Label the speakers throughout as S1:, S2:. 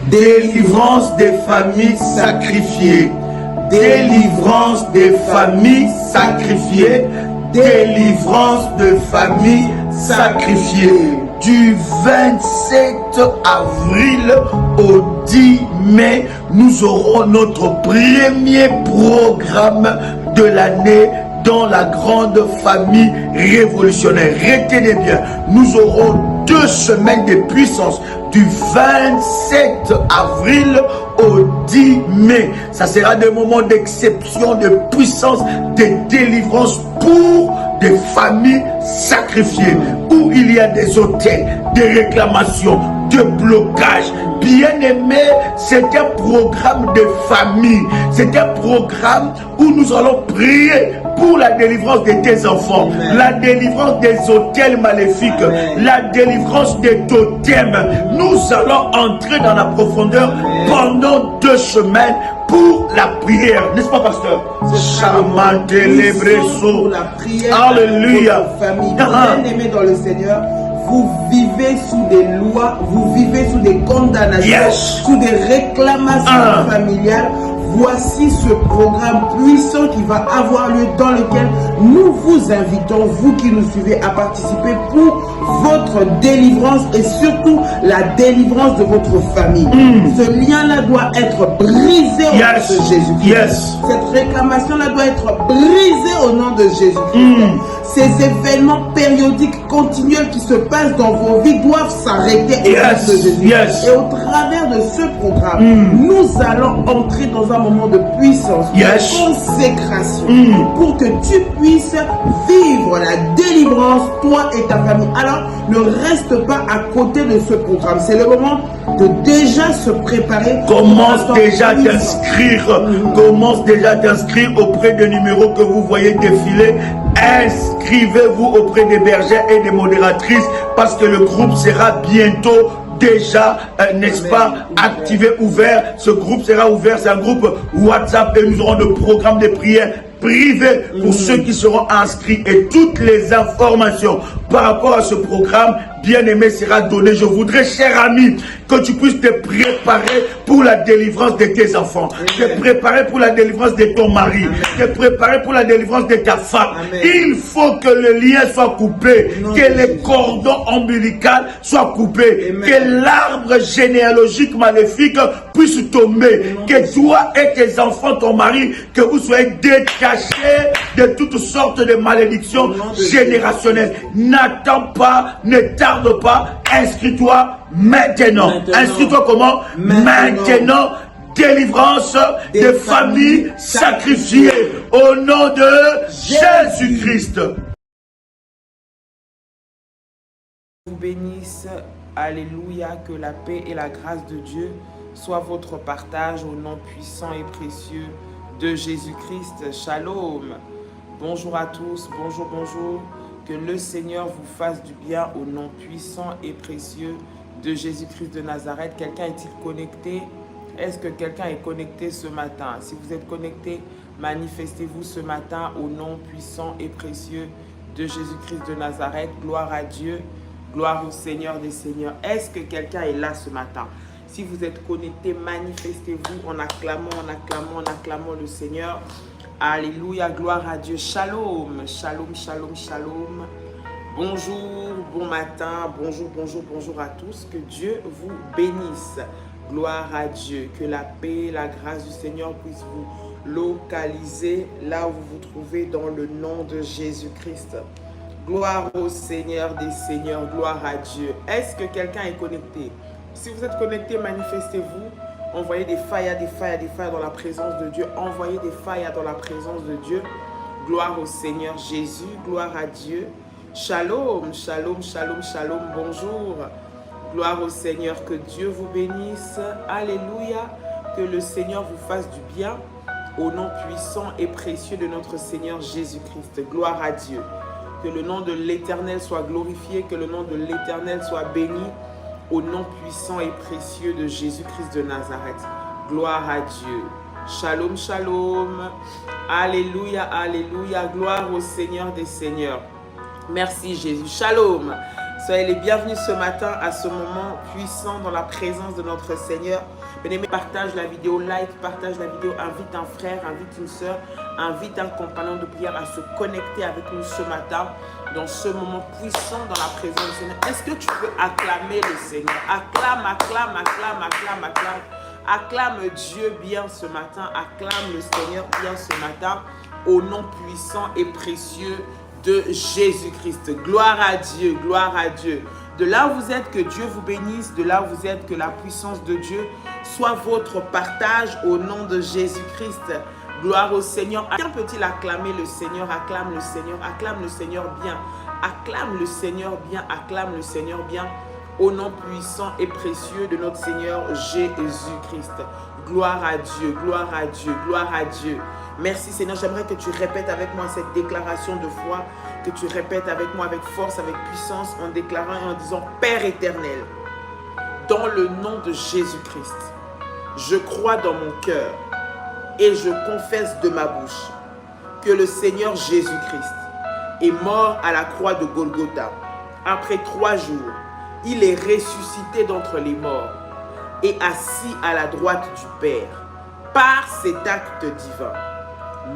S1: Délivrance des familles sacrifiées. Délivrance des familles sacrifiées. Délivrance de familles sacrifiées. Du 27 avril au 10 mai, nous aurons notre premier programme de l'année dans la grande famille révolutionnaire. Retenez bien, nous aurons 2 semaines de puissance du 27 avril au 10 mai. Ça sera des moments d'exception, de puissance, de délivrance pour des familles sacrifiées, où il y a des autels, des réclamations, de blocages. Bien aimé, c'est un programme de famille. C'est un programme où nous allons prier pour la délivrance de tes enfants, Amen. La délivrance des autels maléfiques, Amen. La délivrance des totems. Nous allons entrer dans la profondeur, Amen. Pendant 2 semaines pour la prière, n'est-ce pas, pasteur?
S2: Pour la prière.
S1: Alléluia.
S2: Famille bien aimée dans le Seigneur, vous vivez sous des lois, vous vivez sous des condamnations,
S1: yes.
S2: Sous des réclamations familiales. Voici ce programme puissant qui va avoir lieu, dans lequel nous vous invitons, vous qui nous suivez, à participer pour votre délivrance et surtout la délivrance de votre famille. Ce lien-là doit être brisé au nom de Jésus-Christ.
S1: Yes.
S2: Cette réclamation-là doit être brisée au nom de Jésus-Christ. Ces événements périodiques continuels qui se passent dans vos vies doivent s'arrêter au nom de Jésus.
S1: Yes.
S2: Et au travers de ce programme, nous allons entrer dans un moment de puissance, de consécration, pour que tu puisses vivre la délivrance, toi et ta famille. Alors, ne reste pas à côté de ce programme. C'est le moment de déjà se préparer.
S1: Commence déjà à t'inscrire. Commence déjà à t'inscrire auprès des numéros que vous voyez défiler. Inscrivez-vous auprès des bergères et des modératrices, parce que le groupe sera bientôt déjà, n'est-ce pas, activé, ouvert. Ce groupe sera ouvert, c'est un groupe WhatsApp, et nous aurons le programme de prière privé pour ceux qui seront inscrits, et toutes les informations par rapport à ce programme, bien aimé, sera donné. Je voudrais, cher ami, que tu puisses te préparer pour la délivrance de tes enfants, te préparer pour la délivrance de ton mari, te préparer pour la délivrance de ta femme. Il faut que le lien soit coupé, que les cordons ombilicaux soient coupés, que l'arbre généalogique maléfique puisse tomber, que toi et tes enfants, ton mari, que vous soyez détachés de toutes sortes de malédictions générationnelles. N'attends pas, ne tarde pas, inscris-toi maintenant. Inscris-toi comment? Maintenant. Délivrance des familles sacrifiées au nom de Jésus-Christ.
S3: Vous bénisse, alléluia, que la paix et la grâce de Dieu soient votre partage au nom puissant et précieux de Jésus-Christ. Shalom. Bonjour à tous, bonjour, bonjour. Que le Seigneur vous fasse du bien au nom puissant et précieux de Jésus-Christ de Nazareth. Quelqu'un est-il connecté? Est-ce que quelqu'un est connecté ce matin? Si vous êtes connecté, manifestez-vous ce matin au nom puissant et précieux de Jésus-Christ de Nazareth. Gloire à Dieu, gloire au Seigneur des Seigneurs. Est-ce que quelqu'un est là ce matin? Si vous êtes connecté, manifestez-vous en acclamant, en acclamant, en acclamant le Seigneur. Alléluia, gloire à Dieu. Shalom, shalom, shalom, shalom. Bonjour, bon matin, bonjour, bonjour, bonjour à tous. Que Dieu vous bénisse. Gloire à Dieu. Que la paix, la grâce du Seigneur puisse vous localiser là où vous vous trouvez dans le nom de Jésus-Christ. Gloire au Seigneur des Seigneurs, gloire à Dieu. Est-ce que quelqu'un est connecté? Si vous êtes connecté, manifestez-vous. Envoyez des failles, des failles, des failles dans la présence de Dieu. Envoyez des failles dans la présence de Dieu. Gloire au Seigneur Jésus, gloire à Dieu. Shalom, shalom, shalom, shalom, bonjour. Gloire au Seigneur, que Dieu vous bénisse. Alléluia, que le Seigneur vous fasse du bien au nom puissant et précieux de notre Seigneur Jésus-Christ. Gloire à Dieu. Que le nom de l'Éternel soit glorifié, que le nom de l'Éternel soit béni au nom puissant et précieux de Jésus-Christ de Nazareth. Gloire à Dieu. Shalom, shalom. Alléluia, alléluia. Gloire au Seigneur des Seigneurs. Merci Jésus. Shalom. Soyez les bienvenus ce matin à ce moment puissant dans la présence de notre Seigneur. Bien-aimé, partage la vidéo, like, partage la vidéo, invite un frère, invite une soeur, invite un compagnon de prière à se connecter avec nous ce matin dans ce moment puissant dans la présence du Seigneur. Est-ce que tu peux acclamer le Seigneur? Acclame, acclame, acclame, acclame, acclame. Acclame Dieu bien ce matin, acclame le Seigneur bien ce matin au nom puissant et précieux de Jésus-Christ. Gloire à Dieu, gloire à Dieu. De là où vous êtes, que Dieu vous bénisse. De là où vous êtes, que la puissance de Dieu soit votre partage au nom de Jésus-Christ. Gloire au Seigneur. Bien peut-il acclamer le Seigneur? Acclame le Seigneur bien. Acclame le Seigneur bien, acclame le Seigneur bien. Au nom puissant et précieux de notre Seigneur Jésus-Christ. Gloire à Dieu, gloire à Dieu, gloire à Dieu. Merci Seigneur, j'aimerais que tu répètes avec moi cette déclaration de foi, que tu répètes avec moi avec force, avec puissance, en déclarant et en disant: Père éternel, dans le nom de Jésus-Christ, je crois dans mon cœur et je confesse de ma bouche que le Seigneur Jésus-Christ est mort à la croix de Golgotha. Après 3 jours, il est ressuscité d'entre les morts et assis à la droite du Père. Par cet acte divin,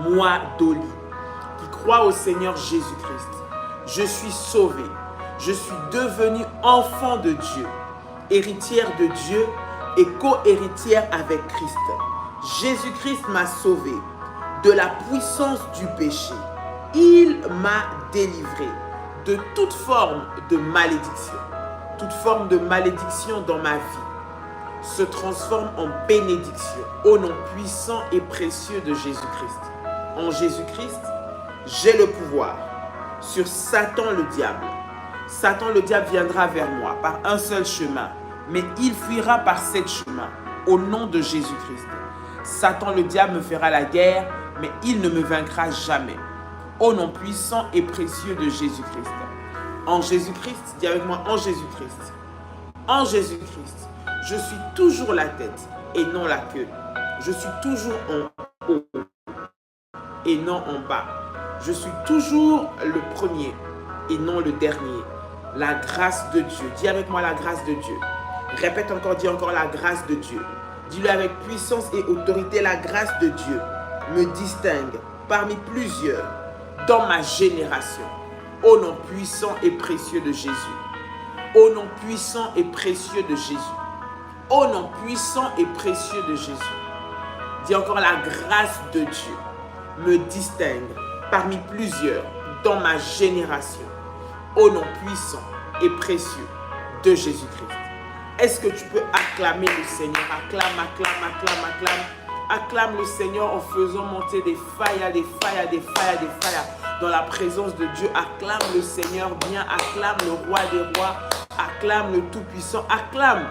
S3: moi, Dolly, qui crois au Seigneur Jésus-Christ, je suis sauvée, je suis devenue enfant de Dieu, héritière de Dieu et co-héritière avec Christ. Jésus-Christ m'a sauvée de la puissance du péché. Il m'a délivrée de toute forme de malédiction. Toute forme de malédiction dans ma vie se transforme en bénédiction au nom puissant et précieux de Jésus-Christ. En Jésus-Christ, j'ai le pouvoir sur Satan le diable. Satan le diable viendra vers moi par un seul chemin, mais il fuira par 7 chemins au nom de Jésus-Christ. Satan le diable me fera la guerre, mais il ne me vaincra jamais. Au nom puissant et précieux de Jésus-Christ. En Jésus-Christ, dis avec moi, en Jésus-Christ. En Jésus-Christ, je suis toujours la tête et non la queue. Je suis toujours en haut et non en bas. Je suis toujours le premier et non le dernier. La grâce de Dieu. Dis avec moi la grâce de Dieu. Répète encore, dis encore la grâce de Dieu. Dis-le avec puissance et autorité. La grâce de Dieu me distingue parmi plusieurs dans ma génération. Au nom puissant et précieux de Jésus. Au nom puissant et précieux de Jésus. Au nom puissant et précieux de Jésus. Dis encore, la grâce de Dieu me distingue parmi plusieurs dans ma génération. Au nom puissant et précieux de Jésus-Christ. Est-ce que tu peux acclamer le Seigneur? Acclame, acclame, acclame, acclame. Acclame le Seigneur en faisant monter des failles, des failles, des failles, des failles dans la présence de Dieu. Acclame le Seigneur bien, acclame le roi des rois, acclame le Tout-Puissant, acclame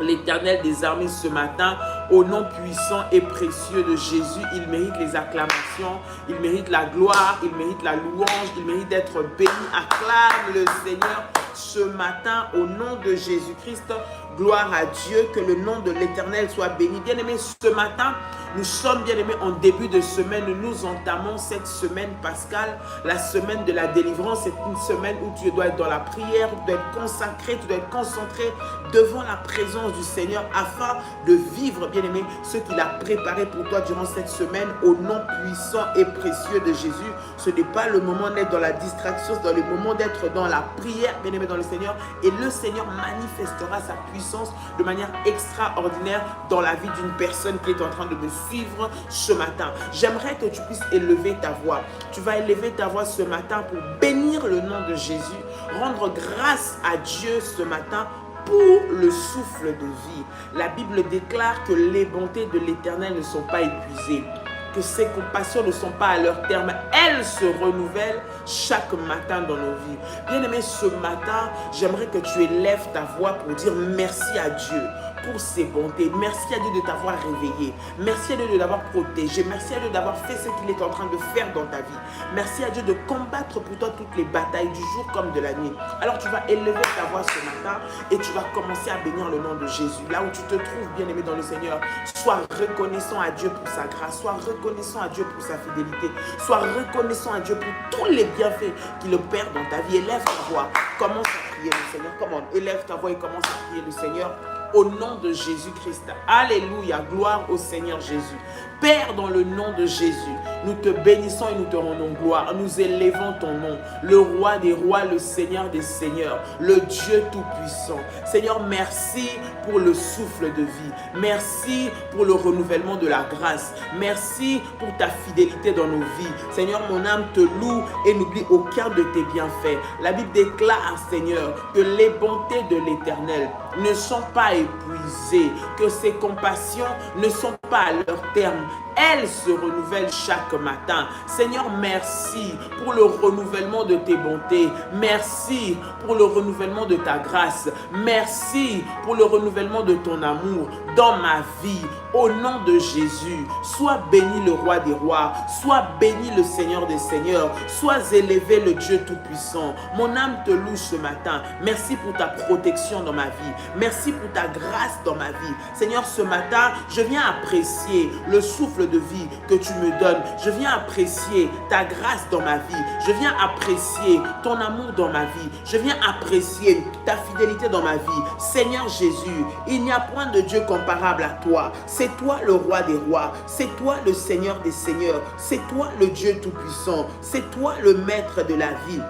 S3: l'Éternel des armées ce matin au nom puissant et précieux de Jésus. Il mérite les acclamations, il mérite la gloire, il mérite la louange, il mérite d'être béni. Acclame le Seigneur ce matin au nom de Jésus-Christ. Gloire à Dieu, que le nom de l'Éternel soit béni. Bien-aimés, ce matin, nous sommes bien-aimés en début de semaine. Nous entamons cette semaine pascale, la semaine de la délivrance. C'est une semaine où tu dois être dans la prière, tu dois être consacré, tu dois être concentré devant la présence du Seigneur afin de vivre, bien-aimé, ce qu'il a préparé pour toi durant cette semaine au nom puissant et précieux de Jésus. Ce n'est pas le moment d'être dans la distraction, c'est dans le moment d'être dans la prière, bien-aimé, dans le Seigneur. Et le Seigneur manifestera sa puissance de manière extraordinaire dans la vie d'une personne qui est en train de me suivre ce matin. J'aimerais que tu puisses élever ta voix. Tu vas élever ta voix ce matin pour bénir le nom de Jésus, rendre grâce à Dieu ce matin pour le souffle de vie. La Bible déclare que les bontés de l'Éternel ne sont pas épuisées, que ses compassions ne sont pas à leur terme. Elles se renouvellent chaque matin dans nos vies. Bien-aimé, ce matin, j'aimerais que tu élèves ta voix pour dire merci à Dieu pour ses bontés. Merci à Dieu de t'avoir réveillé. Merci à Dieu de t'avoir protégé. Merci à Dieu d'avoir fait ce qu'il est en train de faire dans ta vie. Merci à Dieu de combattre pour toi toutes les batailles du jour comme de la nuit. Alors tu vas élever ta voix ce matin et tu vas commencer à bénir le nom de Jésus. Là où tu te trouves, bien-aimé dans le Seigneur, sois reconnaissant à Dieu pour sa grâce. Sois reconnaissant à Dieu pour sa fidélité. Sois reconnaissant à Dieu pour tous les bienfaits qu'il opère dans ta vie. Élève ta voix. Commence à prier le Seigneur. Comment? Élève ta voix et commence à prier le Seigneur. Au nom de Jésus-Christ. Alléluia. Gloire au Seigneur Jésus. Père, dans le nom de Jésus, nous te bénissons et nous te rendons gloire. Nous élevons ton nom, le roi des rois, le Seigneur des seigneurs, le Dieu tout-puissant. Seigneur, merci pour le souffle de vie. Merci pour le renouvellement de la grâce. Merci pour ta fidélité dans nos vies. Seigneur, mon âme te loue et n'oublie aucun de tes bienfaits. La Bible déclare, Seigneur, que les bontés de l'Éternel ne sont pas épuisées, que ses compassions ne sont pas à leur terme. Elles se renouvellent chaque matin. Seigneur, merci pour le renouvellement de tes bontés. Merci pour le renouvellement de ta grâce. Merci pour le renouvellement de ton amour dans ma vie. Au nom de Jésus, sois béni le roi des rois. Sois béni le Seigneur des seigneurs. Sois élevé le Dieu tout-puissant. Mon âme te loue ce matin. Merci pour ta protection dans ma vie. Merci pour ta grâce dans ma vie. Seigneur, ce matin, je viens apprécier le souffle de vie que tu me donnes. Je viens apprécier ta grâce dans ma vie. Je viens apprécier ton amour dans ma vie. Je viens apprécier ta fidélité dans ma vie. Seigneur Jésus, il n'y a point de Dieu comparable à toi. C'est toi le roi des rois. C'est toi le Seigneur des seigneurs. C'est toi le Dieu tout-puissant. C'est toi le maître de la vie.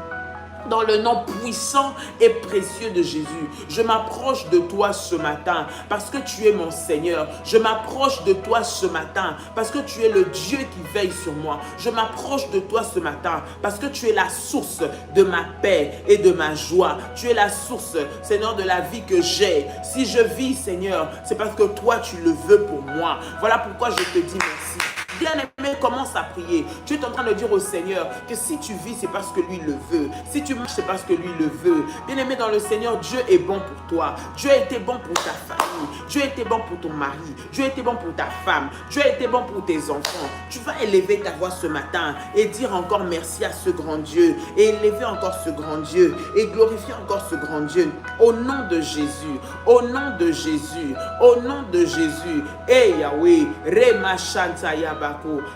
S3: Dans le nom puissant et précieux de Jésus, je m'approche de toi ce matin parce que tu es mon Seigneur. Je m'approche de toi ce matin parce que tu es le Dieu qui veille sur moi. Je m'approche de toi ce matin parce que tu es la source de ma paix et de ma joie. Tu es la source, Seigneur, de la vie que j'ai. Si je vis, Seigneur, c'est parce que toi, tu le veux pour moi. Voilà pourquoi je te dis merci. Bien-aimé, commence à prier. Tu es en train de dire au Seigneur que si tu vis, c'est parce que lui le veut. Si tu marches, c'est parce que lui le veut. Bien-aimé dans le Seigneur, Dieu est bon pour toi. Dieu a été bon pour ta famille. Dieu a été bon pour ton mari. Dieu a été bon pour ta femme. Dieu a été bon pour tes enfants. Tu vas élever ta voix ce matin et dire encore merci à ce grand Dieu. Et élever encore ce grand Dieu. Et glorifier encore ce grand Dieu. Au nom de Jésus. Au nom de Jésus. Au nom de Jésus. Et Yahweh. Rema Shanta Yaba.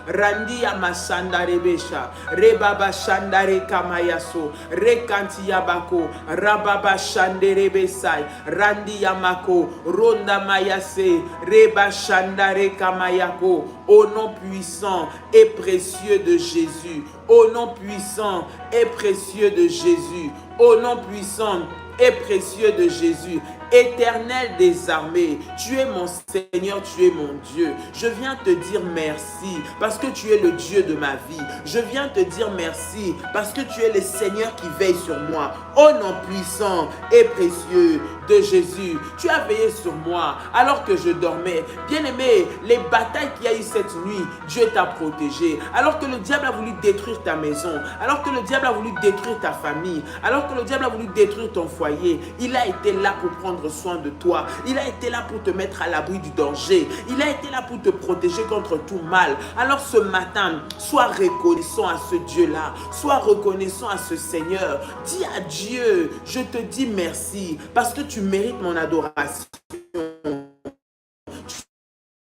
S3: Randia masanda rebesha rebaba shandare kamayaso rekanti yabako rababa shandere besai randia mako ronda mayase reba shandare kamayako. Au nom puissant et précieux de Jésus, au nom puissant et précieux de Jésus, au nom puissant et précieux de Jésus. Éternel des armées, tu es mon Seigneur, tu es mon Dieu. Je viens te dire merci parce que tu es le Dieu de ma vie. Je viens te dire merci parce que tu es le Seigneur qui veille sur moi. Au nom puissant et précieux de Jésus, tu as veillé sur moi alors que je dormais. Bien-aimé, les batailles qu'il y a eu cette nuit, Dieu t'a protégé. Alors que le diable a voulu détruire ta maison, alors que le diable a voulu détruire ta famille, alors que le diable a voulu détruire ton foyer, il a été là pour prendre soin de toi. Il a été là pour te mettre à l'abri du danger. Il a été là pour te protéger contre tout mal. Alors ce matin, sois reconnaissant à ce Dieu-là. Sois reconnaissant à ce Seigneur. Dis à Dieu, je te dis merci parce que tu mérites mon adoration.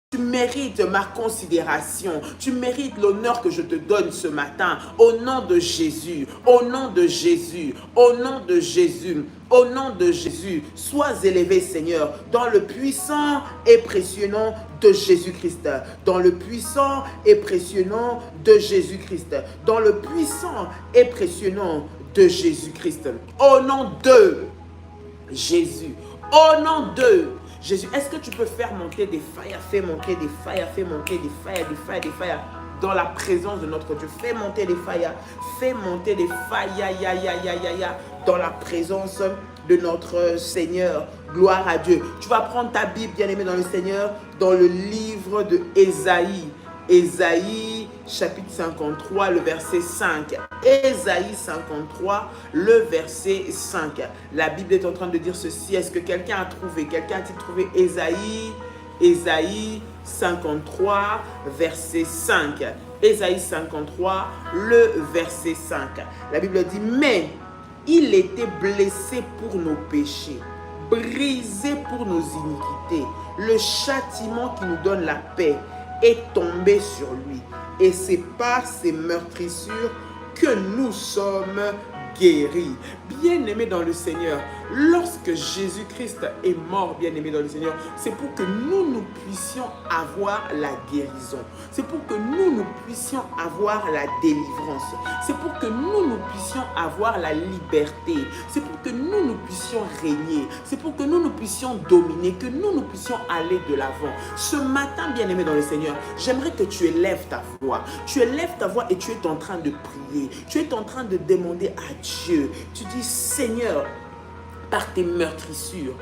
S3: Tu mérites ma considération. Tu mérites l'honneur que je te donne ce matin. Au nom de Jésus. Au nom de Jésus. Au nom de Jésus. Au nom de Jésus. Sois élevé, Seigneur, dans le puissant et précieux nom de Jésus-Christ. Dans le puissant et précieux nom de Jésus-Christ. Dans le puissant et précieux nom de Jésus-Christ. Au nom de Jésus. Au nom de Jésus, est-ce que tu peux faire monter des fires? Fais monter des fires, fais monter des fires, des fires, des fires dans la présence de notre Dieu. Fais monter des fires, fais monter des fires dans la présence de notre Seigneur. Gloire à Dieu. Tu vas prendre ta Bible, bien-aimé dans le Seigneur, dans le livre de Ésaïe. Ésaïe chapitre 53, le verset 5. Ésaïe 53, le verset 5. La Bible est en train de dire ceci. Est-ce que quelqu'un a trouvé? Quelqu'un a-t-il trouvé Ésaïe 53, verset 5. Ésaïe 53, le verset 5. La Bible dit, mais il était blessé pour nos péchés, brisé pour nos iniquités. Le châtiment qui nous donne la paix est tombé sur lui. Et c'est par ses meurtrissures que nous sommes guéris. Bien-aimés dans le Seigneur, lorsque Jésus-Christ est mort, bien-aimés dans le Seigneur, c'est pour que nous puissions avoir la guérison. C'est pour que nous puissions avoir la délivrance. C'est pour que nous puissions avoir la liberté. C'est pour que nous puissions régner. C'est pour que nous puissions dominer, que nous puissions aller de l'avant. Ce matin, bien-aimés dans le Seigneur, j'aimerais que tu élèves ta voix. Tu élèves ta voix et tu es en train de prier. Tu es en train de demander à Dieu. Tu dis, Seigneur, par tes meurtrissures,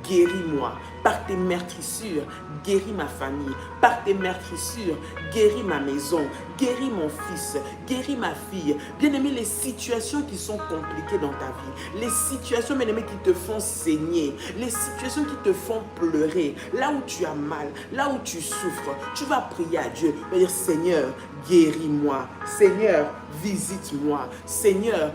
S3: guéris-moi. Par tes meurtrissures, guéris ma famille. Par tes meurtrissures, guéris ma maison. Guéris mon fils. Guéris ma fille. Bien-aimé, les situations qui sont compliquées dans ta vie, les situations, bien-aimé, qui te font saigner, les situations qui te font pleurer, là où tu as mal, là où tu souffres, tu vas prier à Dieu. Tu vas dire, Seigneur, guéris-moi. Seigneur, visite-moi. Seigneur,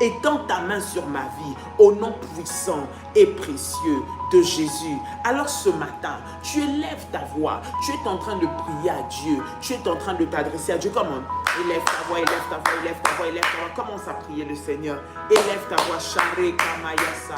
S3: étends ta main sur ma vie au nom puissant et précieux de Jésus. Alors ce matin, tu élèves ta voix, tu es en train de prier à Dieu, tu es en train de t'adresser à Dieu. Comment? Élève ta voix, élève ta voix, élève ta voix, élève ta voix. Commence à prier le Seigneur. Élève ta voix. Share kamayasa.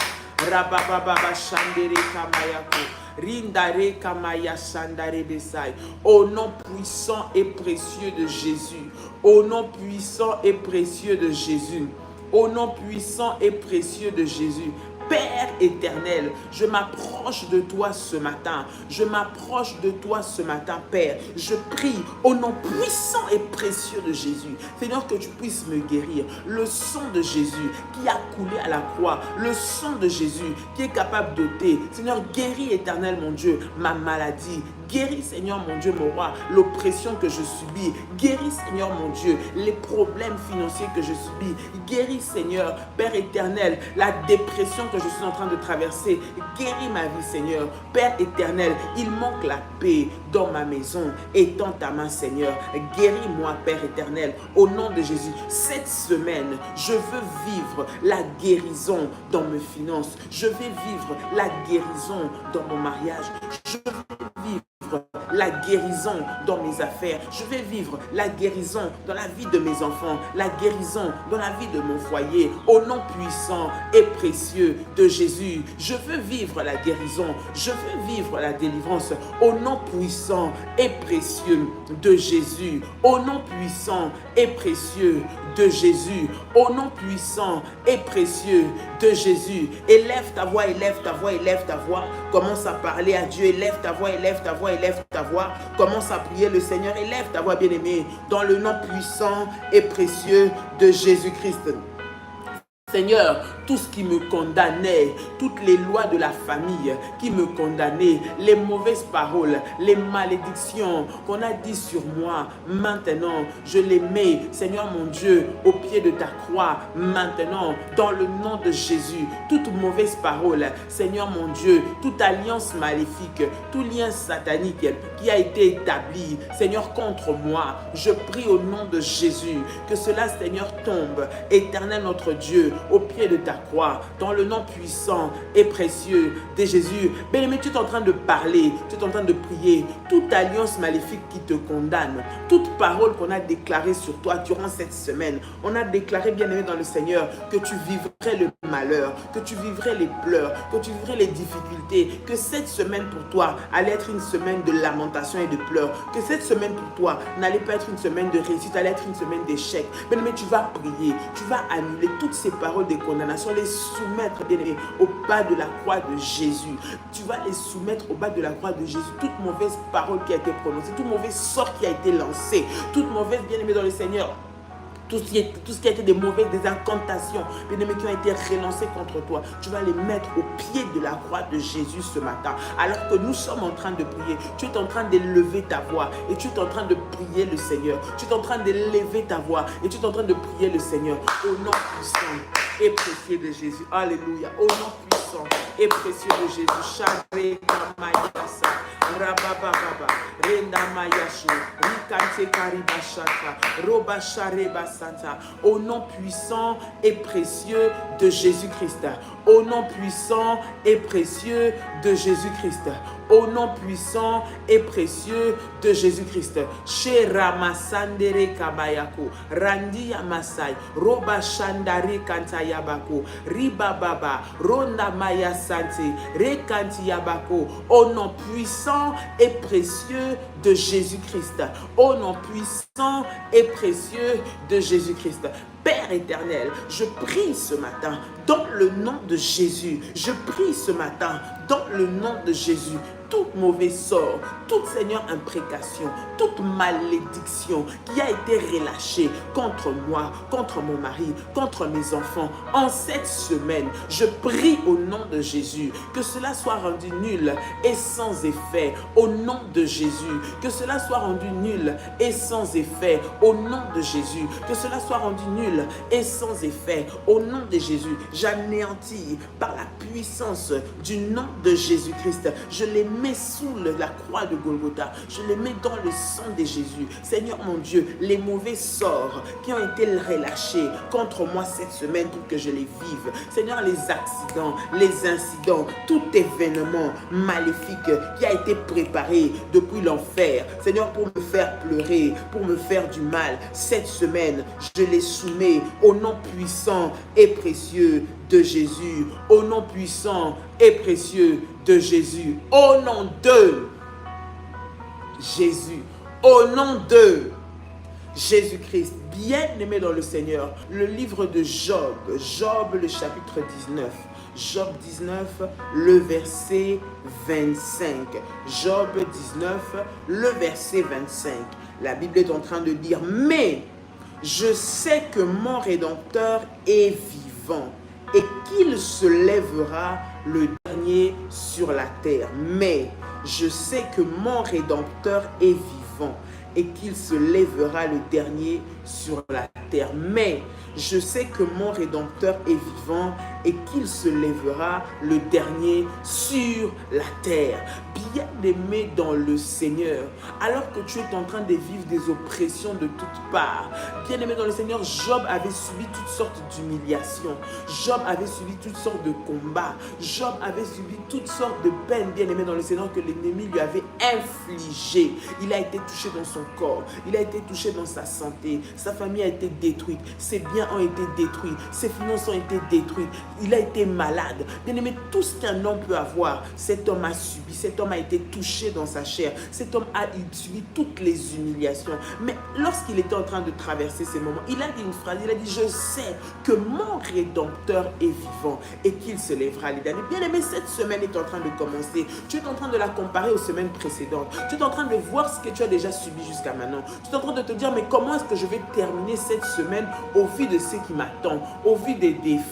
S3: Rabababa shandere kamayako. Rindare kamaya sandare desai. Au nom puissant et précieux de Jésus. Au nom puissant et précieux de Jésus. Au nom puissant et précieux de Jésus. Père éternel, je m'approche de toi ce matin. Je m'approche de toi ce matin, Père. Je prie au nom puissant et précieux de Jésus. Seigneur, que tu puisses me guérir. Le sang de Jésus qui a coulé à la croix. Le sang de Jésus qui est capable d'ôter. Seigneur, guéris éternel, mon Dieu, ma maladie. Guéris, Seigneur, mon Dieu, mon roi, l'oppression que je subis. Guéris, Seigneur, mon Dieu, les problèmes financiers que je subis. Guéris, Seigneur, Père éternel, la dépression que je suis en train de traverser. Guéris ma vie, Seigneur. Père éternel, il manque la paix dans ma maison. Étends ta main, Seigneur. Guéris-moi, Père éternel, au nom de Jésus. Cette semaine, je veux vivre la guérison dans mes finances. Je vais vivre la guérison dans mon mariage. Je veux vivre la guérison dans mes affaires. Je vais vivre la guérison dans la vie de mes enfants, la guérison dans la vie de mon foyer. Au nom puissant et précieux de Jésus, je veux vivre la guérison. Je veux vivre la délivrance. Au nom puissant et précieux de Jésus. Au nom puissant et précieux de Jésus. Au nom puissant et précieux de Jésus. Élève ta voix, élève ta voix, élève ta voix. Commence à parler à Dieu. Élève ta voix, élève ta voix, élève ta voix. Commence à prier le Seigneur. Élève ta voix, bien-aimé, dans le nom puissant et précieux de Jésus-Christ. Seigneur, tout ce qui me condamnait, toutes les lois de la famille qui me condamnaient, les mauvaises paroles, les malédictions qu'on a dit sur moi, maintenant, je les mets, Seigneur mon Dieu, au pied de ta croix, maintenant, dans le nom de Jésus. Toute mauvaise parole, Seigneur mon Dieu, toute alliance maléfique, tout lien satanique qui a été établi, Seigneur, contre moi, je prie au nom de Jésus, que cela, Seigneur, tombe, éternel notre Dieu, au pied de ta croix, dans le nom puissant et précieux de Jésus. Bien-aimé, tu es en train de parler, tu es en train de prier. Toute alliance maléfique qui te condamne, toute parole qu'on a déclarée sur toi durant cette semaine, on a déclaré, bien-aimé dans le Seigneur, que tu vivrais le malheur, que tu vivrais les pleurs, que tu vivrais les difficultés, que cette semaine pour toi allait être une semaine de lamentation et de pleurs, que cette semaine pour toi n'allait pas être une semaine de réussite, allait être une semaine d'échec. Bien-aimé, tu vas prier, tu vas annuler toutes ces paroles de condamnation, les soumettre, bien-aimé, au bas de la croix de Jésus. Tu vas les soumettre au bas de la croix de Jésus. Toute mauvaise parole qui a été prononcée, tout mauvais sort qui a été lancé, toute mauvaise, bien-aimé dans le Seigneur, tout ce qui a été des mauvaises, des incantations, bien-aimés, qui ont été relancées contre toi, tu vas les mettre au pied de la croix de Jésus ce matin. Alors que nous sommes en train de prier, tu es en train d'élever ta voix et tu es en train de prier le Seigneur. Tu es en train d'élever ta voix et tu es en train de prier le Seigneur au nom puissant et précieux de Jésus. Alléluia. Au nom puissant et précieux de Jésus. Sharekamaya-sa, Rabababa, Rendamayashu, Rikante Karibashata, Robasharebasanta. Au nom puissant et précieux de Jésus-Christ. Au nom puissant et précieux de Jésus-Christ. Au nom puissant et précieux de Jésus-Christ. Chez Ramasandere Kabayako, Randi Yamasai, Roba Shandare Kantayabako, Riba Baba, Ronda Maya Sante, Rekanti Yabako. Au nom puissant et précieux de Jésus-Christ. Au nom puissant et précieux de Jésus-Christ. Père éternel, je prie ce matin dans le nom de Jésus. Je prie ce matin dans le nom de Jésus. Tout mauvais sort, toute Seigneur imprécation, toute malédiction qui a été relâchée contre moi, contre mon mari, contre mes enfants, en cette semaine, je prie au nom de Jésus que cela soit rendu nul et sans effet au nom de Jésus, que cela soit rendu nul et sans effet au nom de Jésus, que cela soit rendu nul et sans effet au nom de Jésus. J'anéantis par la puissance du nom de Jésus-Christ. Je les mets sous la croix de Golgotha. Je les mets dans le sang de Jésus. Seigneur mon Dieu, les mauvais sorts qui ont été relâchés contre moi cette semaine pour que je les vive. Seigneur, les accidents, les incidents, tout événement maléfique qui a été préparé depuis l'enfer. Seigneur, pour me faire pleurer, pour me faire du mal, cette semaine, je les soumets au nom puissant et précieux de Jésus, au nom puissant et précieux de Jésus, au nom de Jésus, au nom de Jésus-Christ. Bien-aimé dans le Seigneur, le livre de Job, le chapitre 19, Job 19, le verset 25. Job 19, le verset 25. La Bible est en train de dire, mais je sais que mon Rédempteur est vivant et qu'il se lèvera le dernier sur la terre. Mais je sais que mon Rédempteur est vivant et qu'il se lèvera le dernier sur la terre. Mais je sais que mon Rédempteur est vivant et qu'il se lèvera le dernier sur la terre. Bien-aimé dans le Seigneur, alors que tu es en train de vivre des oppressions de toutes parts, bien-aimé dans le Seigneur, Job avait subi toutes sortes d'humiliations. Job avait subi toutes sortes de combats. Job avait subi toutes sortes de peines, bien-aimé dans le Seigneur, que l'ennemi lui avait infligées. Il a été touché dans son corps, il a été touché dans sa santé, sa famille a été détruite, ses biens ont été détruits, ses finances ont été détruites, il a été malade. Bien-aimé, tout ce qu'un homme peut avoir, cet homme a subi, cet homme a été touché dans sa chair, cet homme a subi toutes les humiliations. Mais lorsqu'il était en train de traverser ces moments, il a dit une phrase, il a dit, je sais que mon Rédempteur est vivant et qu'il se lèvera les derniers. Bien-aimé, cette semaine est en train de commencer, tu es en train de la comparer aux semaines précédentes, tu es en train de voir ce que tu as déjà subi jusqu'à maintenant, tu es en train de te dire, mais comment est-ce que je vais terminer cette semaine au vu de ce qui m'attend, au vu des défis,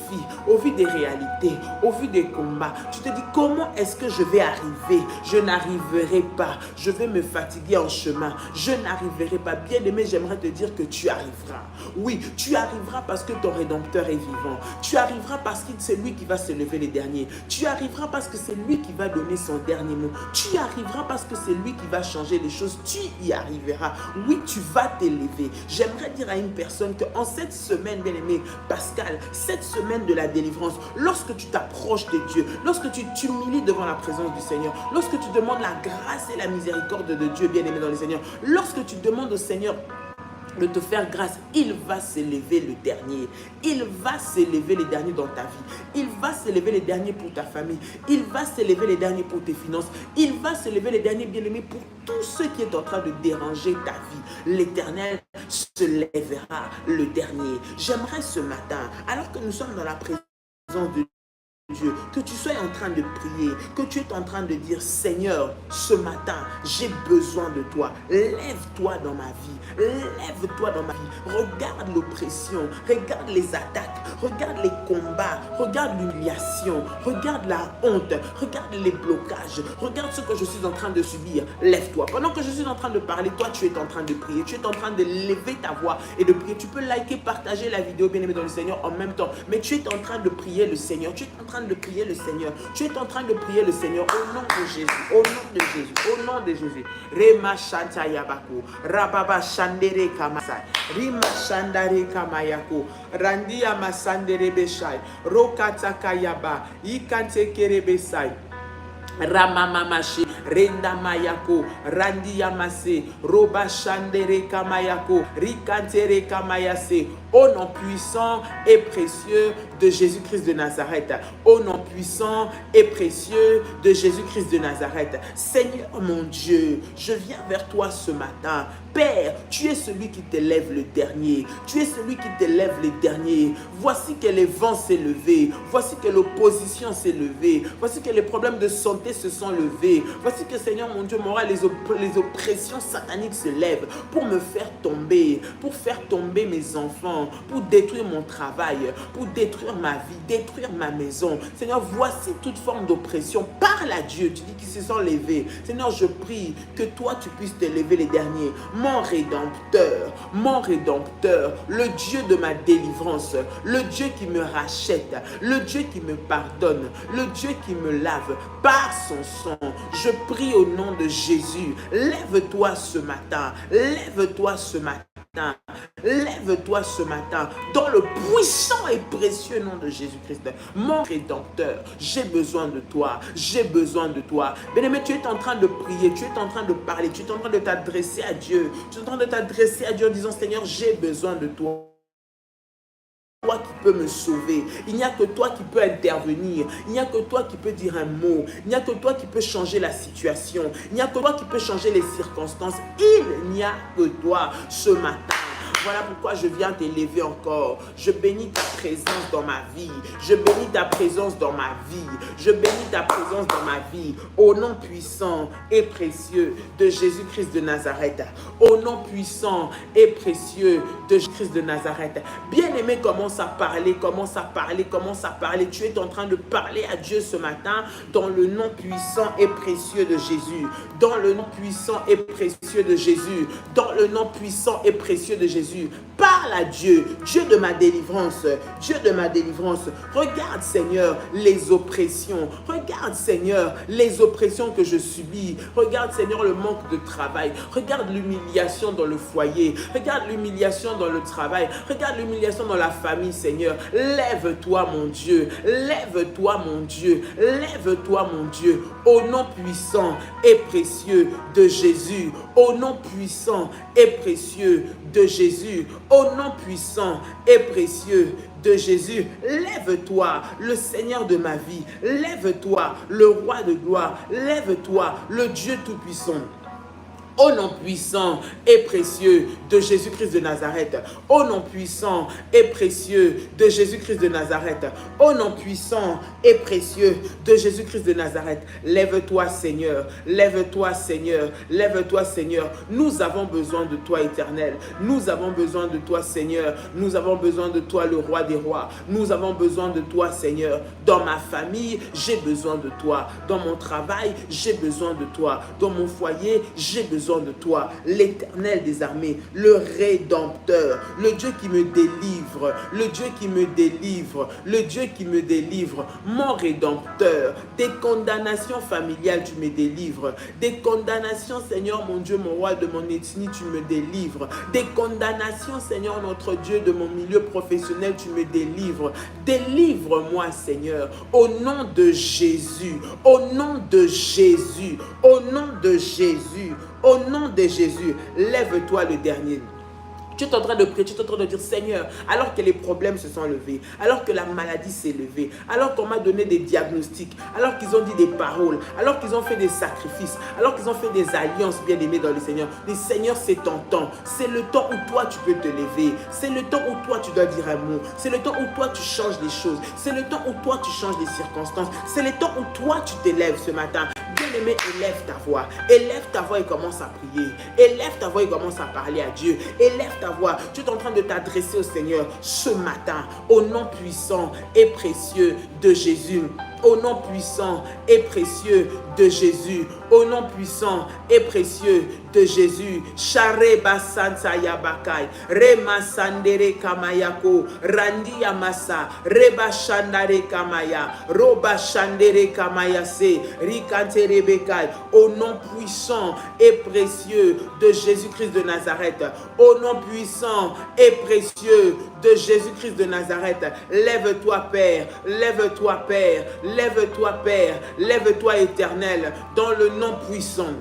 S3: au vu des réalités, au vu des combats. Tu te dis, comment est-ce que je vais arriver? Je n'arriverai pas, je vais me fatiguer en chemin, je n'arriverai pas. Bien-aimé, j'aimerais te dire que tu arriveras. Oui, tu arriveras parce que ton Rédempteur est vivant. Tu arriveras parce que c'est lui qui va se lever les derniers. Tu arriveras parce que c'est lui qui va donner son dernier mot. Tu arriveras parce que c'est lui qui va changer les choses. Tu y arriveras. Oui, tu vas t'élever. J'aimerais dire à une personne qu'en cette semaine, bien-aimé, Pascal, cette semaine de la délivrance, lorsque tu t'approches de Dieu, lorsque tu t'humilies devant la présence du Seigneur, lorsque tu demandes la grâce et la miséricorde de Dieu, bien-aimé dans le Seigneur, lorsque tu demandes au Seigneur de te faire grâce, il va s'élever le dernier. Il va s'élever les derniers dans ta vie. Il va s'élever les derniers pour ta famille. Il va s'élever les derniers pour tes finances. Il va s'élever les derniers, bien-aimés, pour tout ce qui est en train de déranger ta vie. L'Éternel se lèvera le dernier. J'aimerais ce matin, alors que nous sommes dans la présence de Dieu, que tu sois en train de prier, que tu es en train de dire, Seigneur, ce matin, j'ai besoin de toi. Lève-toi dans ma vie, lève-toi dans ma vie. Regarde l'oppression, regarde les attaques, regarde les combats, regarde l'humiliation, regarde la honte, regarde les blocages, regarde ce que je suis en train de subir. Lève-toi. Pendant que je suis en train de parler, toi, tu es en train de prier, tu es en train de lever ta voix et de prier. Tu peux liker, partager la vidéo, bien-aimé dans le Seigneur, en même temps, mais tu es en train de prier le Seigneur, tu es en train de prier le Seigneur, tu es en train de prier le Seigneur au nom de Jésus, au nom de Jésus, au nom de Jésus. Rema Shanta Yabaku, Rababa Shandere Kamasai, Rima Shandare Kamayako, Randia Masandere Beshai, Rokata Kayaba, Ikante Kerebesai. Ramamamashi, Renda Mayako, Randi Yamase, Roba Shandere Kamayako, Rikantere Kamayase, au nom puissant et précieux de Jésus-Christ de Nazareth, au nom puissant et précieux de Jésus-Christ de Nazareth. Seigneur mon Dieu, je viens vers toi ce matin. Père, tu es celui qui t'élève le dernier. Tu es celui qui t'élève le dernier. Voici que les vents s'est levé. Voici que l'opposition s'est levée. Voici que les problèmes de santé se sont levés. Voici que, Seigneur mon Dieu, les oppressions sataniques se lèvent pour me faire tomber mes enfants, pour détruire mon travail, pour détruire ma vie, détruire ma maison. Seigneur, voici toute forme d'oppression. Parle à Dieu. Tu dis qu'ils se sont levés. Seigneur, je prie que toi, tu puisses te lever les derniers. Mon Rédempteur, le Dieu de ma délivrance, le Dieu qui me rachète, le Dieu qui me pardonne, le Dieu qui me lave par son sang. Je prie au nom de Jésus, lève-toi ce matin, lève-toi ce matin. Lève-toi ce matin dans le puissant et précieux nom de Jésus-Christ, mon Rédempteur. J'ai besoin de toi, j'ai besoin de toi. Bien-aimé, tu es en train de prier, tu es en train de parler, tu es en train de t'adresser à Dieu. Tu es en train de t'adresser à Dieu en disant, Seigneur, j'ai besoin de toi. Toi qui peux me sauver, il n'y a que toi qui peux intervenir, il n'y a que toi qui peux dire un mot, il n'y a que toi qui peux changer la situation, il n'y a que toi qui peux changer les circonstances, il n'y a que toi ce matin. Voilà pourquoi je viens t'élever encore. Je bénis ta présence dans ma vie. Je bénis ta présence dans ma vie. Je bénis ta présence dans ma vie. Au nom puissant et précieux de Jésus-Christ de Nazareth. Au nom puissant et précieux de Jésus-Christ de Nazareth. Bien-aimé, commence à parler, commence à parler, commence à parler. Tu es en train de parler à Dieu ce matin dans le nom puissant et précieux de Jésus. Dans le nom puissant et précieux de Jésus. Dans le nom puissant et précieux de Jésus. Parle à Dieu, Dieu de ma délivrance, Dieu de ma délivrance. Regarde, Seigneur, les oppressions. Regarde, Seigneur, les oppressions que je subis. Regarde, Seigneur, le manque de travail. Regarde l'humiliation dans le foyer. Regarde l'humiliation dans le travail. Regarde l'humiliation dans la famille, Seigneur. Lève-toi, mon Dieu. Lève-toi, mon Dieu. Lève-toi, mon Dieu. Au nom puissant et précieux de Jésus. Au nom puissant et précieux de Jésus, au nom puissant et précieux de Jésus, lève-toi, le Seigneur de ma vie, lève-toi, le roi de gloire, lève-toi, le Dieu tout-puissant. Au nom puissant et précieux de Jésus-Christ de Nazareth. Au nom puissant et précieux de Jésus-Christ de Nazareth. Au nom puissant et précieux de Jésus-Christ de Nazareth. Lève-toi, Seigneur. Lève-toi, Seigneur. Lève-toi, Seigneur. Nous avons besoin de toi, Éternel. Nous avons besoin de toi, Seigneur. Nous avons besoin de toi, le roi des rois. Nous avons besoin de toi, Seigneur. Dans ma famille, j'ai besoin de toi. Dans mon travail, j'ai besoin de toi. Dans mon foyer, j'ai besoin de toi, l'Éternel des armées, le Rédempteur, le Dieu qui me délivre, le Dieu qui me délivre, le Dieu qui me délivre, mon Rédempteur. Des condamnations familiales, tu me délivres. Des condamnations, Seigneur, mon Dieu, mon roi, de mon ethnie, tu me délivres. Des condamnations, Seigneur, notre Dieu, de mon milieu professionnel, tu me délivres. Délivre-moi, Seigneur, au nom de Jésus, au nom de Jésus, au nom de Jésus. Au nom de Jésus, lève-toi le dernier. Tu es en train de prier, tu es en train de dire Seigneur, alors que les problèmes se sont levés, alors que la maladie s'est levée, alors qu'on m'a donné des diagnostics, alors qu'ils ont dit des paroles, alors qu'ils ont fait des sacrifices, alors qu'ils ont fait des alliances bien aimées dans le Seigneur. Le Seigneur, c'est ton temps. C'est le temps où toi tu peux te lever. C'est le temps où toi tu dois dire un mot. C'est le temps où toi tu changes les choses. C'est le temps où toi tu changes les circonstances. C'est le temps où toi tu t'élèves ce matin. Bien-aimé, élève ta voix. Élève ta voix et commence à prier. Élève ta voix et commence à parler à Dieu. Élève ta voix. Tu es en train de t'adresser au Seigneur ce matin. Au nom puissant et précieux de Jésus. Au nom puissant et précieux de Jésus. Au nom puissant et précieux de Jésus. Shareba Santa Yabakai. Rema Sandere Kamayako. Randi Yamasa. Reba Shandare Kamaya. Roba Shandere Kamayase. Rikante Rebekai. Au nom puissant et précieux de Jésus-Christ de Nazareth. Au nom puissant et précieux de Jésus-Christ de Nazareth. Lève-toi, Père. Lève-toi, Père. Lève-toi, Père. Lève-toi, Éternel, dans le nom puissant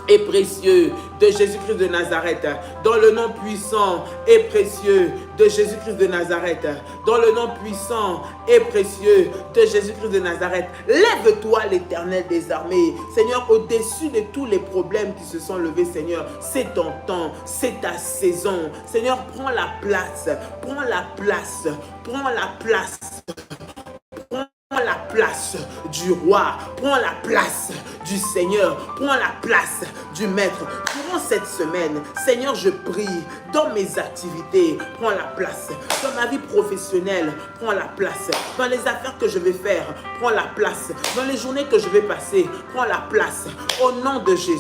S3: et précieux de Jésus-Christ de Nazareth, dans le nom puissant et précieux de Jésus-Christ de Nazareth, dans le nom puissant et précieux de Jésus-Christ de Nazareth. Lève-toi, l'Éternel des armées. Seigneur, au-dessus de tous les problèmes qui se sont levés, Seigneur, c'est ton temps, c'est ta saison. Seigneur, prends la place, prends la place, prends la place. Prends la place du roi, prends la place du Seigneur, prends la place du Maître. Durant cette semaine, Seigneur, je prie dans mes activités, prends la place. Dans ma vie professionnelle, prends la place. Dans les affaires que je vais faire, prends la place. Dans les journées que je vais passer, prends la place. Au nom de Jésus,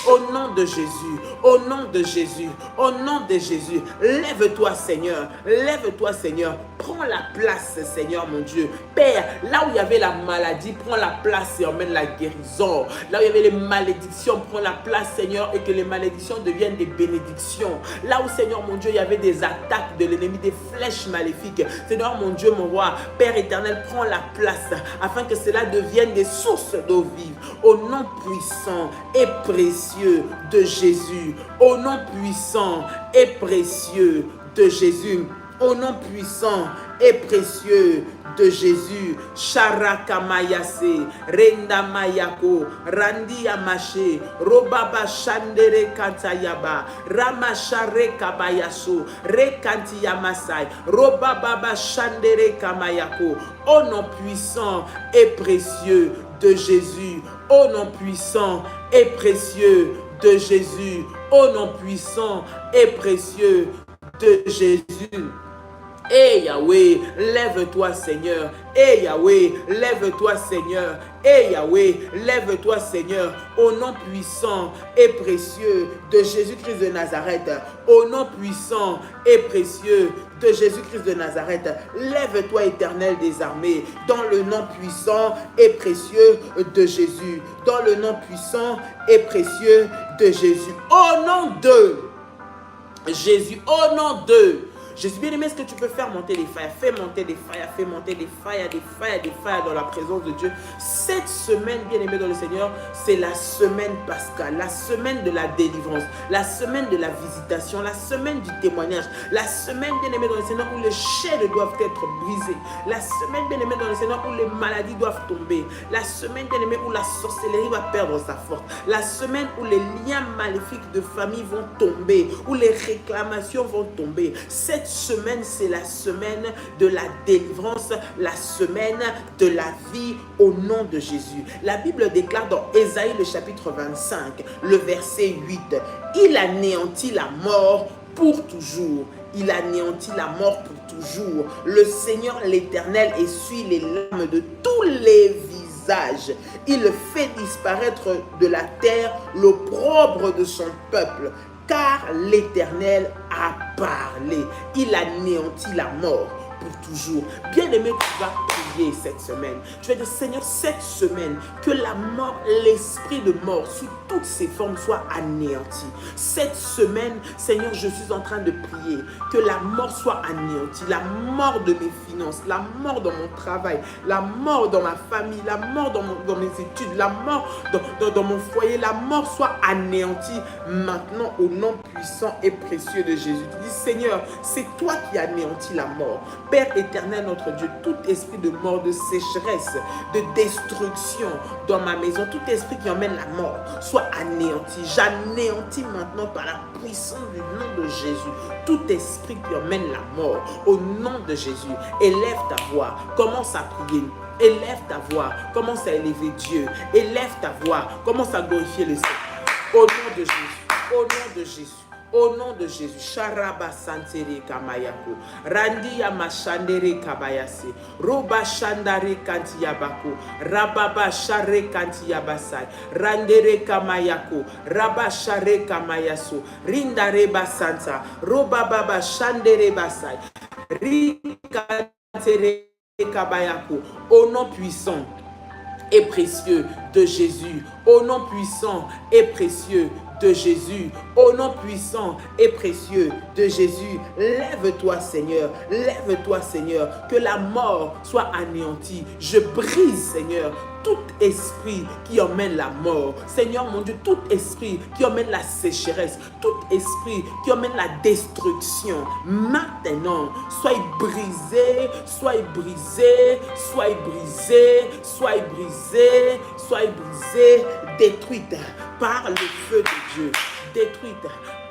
S3: au nom de Jésus, au nom de Jésus, au nom de Jésus. Lève-toi, Seigneur, lève-toi, Seigneur. Prends la place, Seigneur, mon Dieu. Père, là où il y avait la maladie, prends la place et emmène la guérison. Là où il y avait les malédictions, prends la place, Seigneur, et que les malédictions deviennent des bénédictions. Là où, Seigneur, mon Dieu, il y avait des attaques de l'ennemi, des flèches maléfiques. Seigneur, mon Dieu, mon roi, Père éternel, prends la place afin que cela devienne des sources d'eau vive. Au nom puissant et précieux de Jésus. Au nom puissant et précieux de Jésus. Au nom puissant et précieux de Jésus. Sharaka Mayase, Renda Mayako, Randi Amache, Robaba Shandere Kantayaba, Ramashare Kabayaso, Rekanti Yamasai, Robaba Shandere Kamayako. Au nom puissant et précieux de Jésus. Au nom puissant et précieux de Jésus. Au nom puissant et précieux de Jésus. Et Yahweh, lève-toi, Seigneur. Et Yahweh, lève-toi, Seigneur. Et Yahweh, lève-toi, Seigneur. Au nom puissant et précieux de Jésus-Christ de Nazareth. Au nom puissant et précieux de Jésus-Christ de Nazareth. Lève-toi, Éternel des armées. Dans le nom puissant et précieux de Jésus. Dans le nom puissant et précieux de Jésus. Au nom de Jésus. Au nom de Jésus, bien aimé, est-ce que tu peux faire monter les failles? Fais monter des failles, fais monter des failles, des failles, des failles dans la présence de Dieu. Cette semaine, bien aimé dans le Seigneur, c'est la semaine pascale, la semaine de la délivrance, la semaine de la visitation, la semaine du témoignage, la semaine, bien aimé dans le Seigneur, où les chaînes doivent être brisées, la semaine, bien aimé dans le Seigneur, où les maladies doivent tomber, la semaine, bien aimé, où la sorcellerie va perdre sa force, la semaine où les liens maléfiques de famille vont tomber, où les réclamations vont tomber. Cette semaine, c'est la semaine de la délivrance, la semaine de la vie au nom de Jésus. La Bible déclare dans Ésaïe le chapitre 25, le verset 8, « Il anéantit la mort pour toujours. Il anéantit la mort pour toujours. Le Seigneur l'Éternel essuie les larmes de tous les visages. Il fait disparaître de la terre l'opprobre de son peuple. Car l'Éternel a parlé. Il anéantit la mort pour toujours. Bien-aimé, tu vas prier. prier cette semaine. Tu vas dire, Seigneur, cette semaine, que la mort, l'esprit de mort, sous toutes ses formes, soit anéanti. Cette semaine, Seigneur, je suis en train de prier que la mort soit anéantie. La mort de mes finances, la mort dans mon travail, la mort dans ma famille, la mort dans mes études, la mort dans mon foyer, la mort soit anéantie maintenant au nom puissant et précieux de Jésus. Tu dis, Seigneur, c'est toi qui anéantis la mort. Père éternel, notre Dieu, tout esprit de mort, de sécheresse, de destruction dans ma maison, tout esprit qui emmène la mort, soit anéanti. J'anéantis maintenant par la puissance du nom de Jésus tout esprit qui emmène la mort au nom de Jésus. Élève ta voix, commence à prier. Élève ta voix, commence à élever Dieu. Élève ta voix, commence à glorifier le Seigneur. Au nom de Jésus, au nom de Jésus. Au nom de Jésus, Sharaba Santere Kamayako, Randi Yamashandere Kabayase, Roba Shandare Kantiyabako, Rababa Share Kantiyabasai, Randere Kamayako, Rabba Share Kamayaso, Rindare Basanta, Roba Baba Shandere Basai, Rikantere Kabayako, au nom puissant et précieux de Jésus, au nom puissant et précieux de Jésus, au nom puissant et précieux de Jésus, lève-toi Seigneur, lève-toi Seigneur, que la mort soit anéantie. Je brise Seigneur tout esprit qui emmène la mort, Seigneur mon Dieu, tout esprit qui emmène la sécheresse, tout esprit qui emmène la destruction, maintenant, sois brisé, sois brisé, sois brisé, sois brisé, sois brisé, détruite par le feu de Dieu, détruite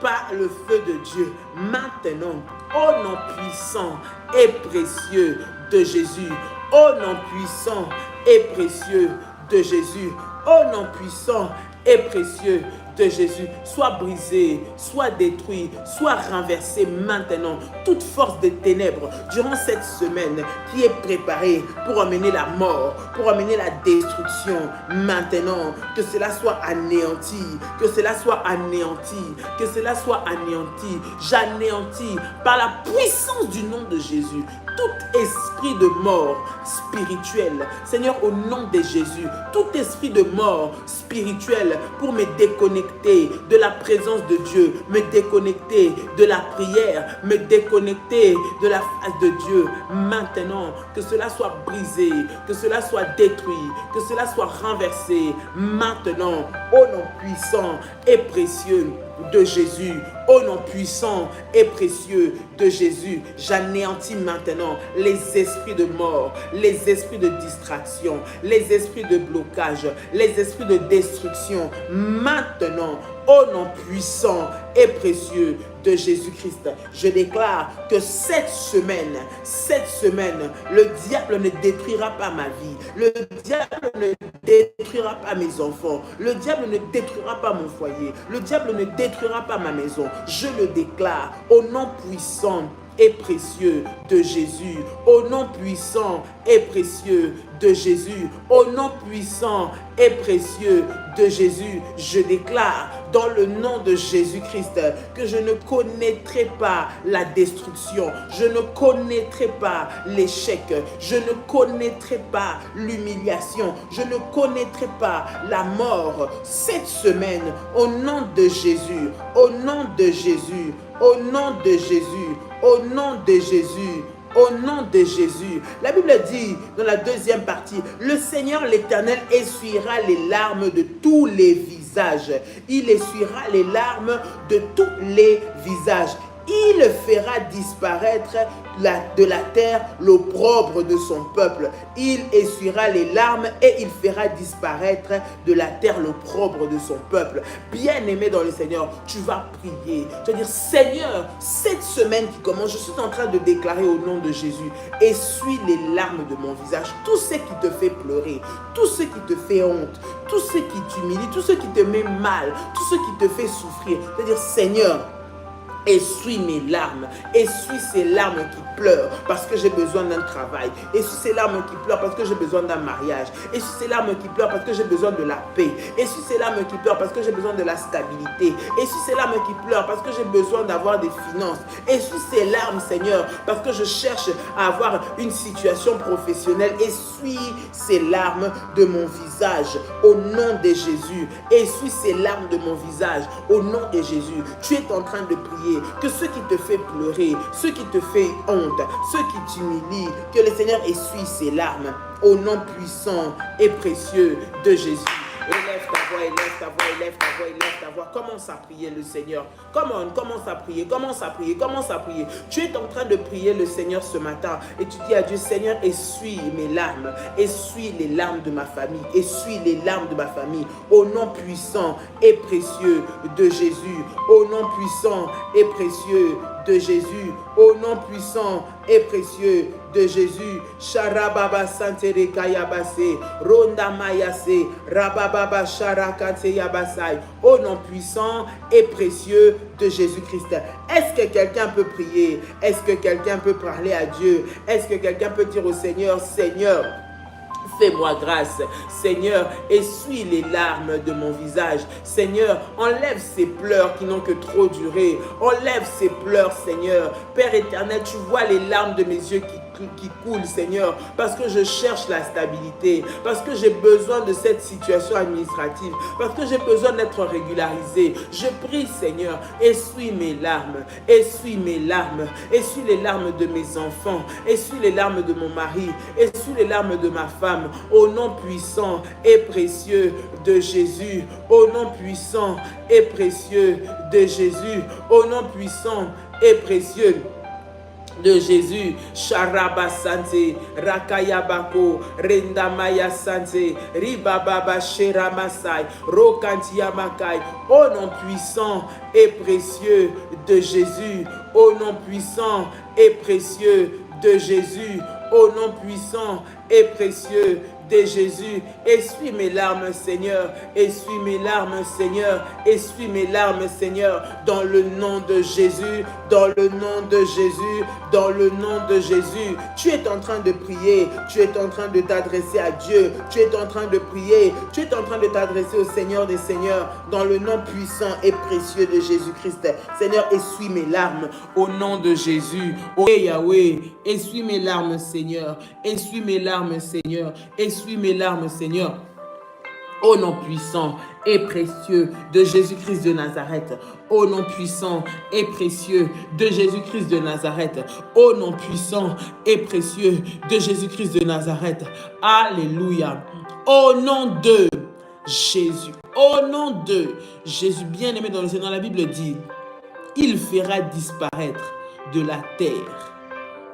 S3: par le feu de Dieu, maintenant, au nom puissant et précieux de Jésus, au nom puissant et précieux de Jésus, au nom puissant et précieux de Jésus, soit brisé, soit détruit, soit renversé maintenant toute force des ténèbres durant cette semaine qui est préparée pour amener la mort, pour amener la destruction. Maintenant, que cela soit anéanti, que cela soit anéanti, que cela soit anéanti. J'anéantis par la puissance du nom de Jésus tout esprit de mort spirituelle, Seigneur, au nom de Jésus, tout esprit de mort spirituelle pour me déconnecter de la présence de Dieu, me déconnecter de la prière, me déconnecter de la face de Dieu. Maintenant, que cela soit brisé, que cela soit détruit, que cela soit renversé. Maintenant, au nom puissant et précieux de Jésus, au nom puissant et précieux de Jésus, j'anéantis maintenant les esprits de mort, les esprits de distraction, les esprits de blocage, les esprits de destruction. Maintenant, au nom puissant et précieux de Jésus-Christ, je déclare que cette semaine, le diable ne détruira pas ma vie, le diable ne détruira pas mes enfants, le diable ne détruira pas mon foyer, le diable ne détruira pas ma maison. Je le déclare au nom puissant et précieux de Jésus, au nom puissant et précieux de Jésus, au nom puissant et précieux de Jésus, je déclare dans le nom de Jésus-Christ que je ne connaîtrai pas la destruction, je ne connaîtrai pas l'échec, je ne connaîtrai pas l'humiliation, je ne connaîtrai pas la mort cette semaine, au nom de Jésus, au nom de Jésus, au nom de Jésus, au nom de Jésus, au nom de Jésus. La Bible dit dans la deuxième partie, le Seigneur l'Éternel essuiera les larmes de tous les visages. Il essuiera les larmes de tous les visages. Il fera disparaître de la terre l'opprobre de son peuple. Il essuiera les larmes et il fera disparaître de la terre l'opprobre de son peuple. Bien-aimé dans le Seigneur, tu vas prier. Tu vas dire, Seigneur, cette semaine qui commence, je suis en train de déclarer au nom de Jésus, essuie les larmes de mon visage. Tout ce qui te fait pleurer, tout ce qui te fait honte, tout ce qui t'humilie, tout ce qui te met mal, tout ce qui te fait souffrir. C'est-à-dire, Seigneur, Essuie mes larmes, essuie ces larmes qui pleurent parce que j'ai besoin d'un travail, essuie ces larmes qui pleurent parce que j'ai besoin d'un mariage, essuie ces larmes qui pleurent parce que j'ai besoin de la paix, essuie ces larmes qui pleurent parce que j'ai besoin de la stabilité, essuie ces larmes qui pleurent parce que j'ai besoin d'avoir des finances, essuie ces larmes, Seigneur, parce que je cherche à avoir une situation professionnelle, essuie ces larmes de mon visage au nom de Jésus, essuie ces larmes de mon visage au nom de Jésus. Tu es en train de prier que ce qui te fait pleurer, ce qui te fait honte, ce qui t'humilie, que le Seigneur essuie ses larmes au nom puissant et précieux de Jésus. Élève ta voix, élève ta voix, élève ta voix, élève ta voix. Commence à prier le Seigneur. Commence à prier, commence à prier, commence à prier. Tu es en train de prier le Seigneur ce matin et tu dis à Dieu, Seigneur, essuie mes larmes, essuie les larmes de ma famille, essuie les larmes de ma famille au nom puissant et précieux de Jésus, au nom puissant et précieux de Jésus, au nom puissant et précieux de Jésus. Sharababa santere kayabase, ronda mayase, rabababa sharakate yabasai, au nom puissant et précieux de Jésus-Christ. Est-ce que quelqu'un peut prier? Est-ce que quelqu'un peut parler à Dieu? Est-ce que quelqu'un peut dire au Seigneur, Seigneur, fais-moi grâce. Seigneur, essuie les larmes de mon visage. Seigneur, enlève ces pleurs qui n'ont que trop duré. Enlève ces pleurs, Seigneur. Père éternel, tu vois les larmes de mes yeux qui coulent, Seigneur, parce que je cherche la stabilité, parce que j'ai besoin de cette situation administrative, parce que j'ai besoin d'être régularisé. Je prie, Seigneur, essuie mes larmes, essuie mes larmes, essuie les larmes de mes enfants, essuie les larmes de mon mari, essuie les larmes de ma femme, au nom puissant et précieux de Jésus, au nom puissant et précieux de Jésus, au nom puissant et précieux de Jésus. Sharaba Sante, Rakayabako, Rendamaya Sante, Ribababa Sheramasai, Rokantiamakai, au nom puissant et précieux de Jésus, au nom puissant et précieux de Jésus, au nom puissant et précieux de Jésus. Essuie mes larmes, Seigneur. Essuie mes larmes, Seigneur. Essuie mes larmes, Seigneur. Dans le nom de Jésus. Dans le nom de Jésus. Dans le nom de Jésus. Tu es en train de prier. Tu es en train de t'adresser à Dieu. Tu es en train de prier. Tu es en train de t'adresser au Seigneur des Seigneurs. Dans le nom puissant et précieux de Jésus-Christ. Seigneur, essuie mes larmes. Au nom de Jésus. Oh Yahweh, essuie mes larmes, Seigneur. Essuie mes larmes, Seigneur. Essuie mes larmes, Seigneur. Au nom puissant et précieux de Jésus-Christ de Nazareth. Au nom puissant et précieux de Jésus-Christ de Nazareth. Au nom puissant et précieux de Jésus-Christ de Nazareth. Alléluia. Au nom de Jésus. Au nom de Jésus, bien-aimé dans le Seigneur, la Bible dit, il fera disparaître de la terre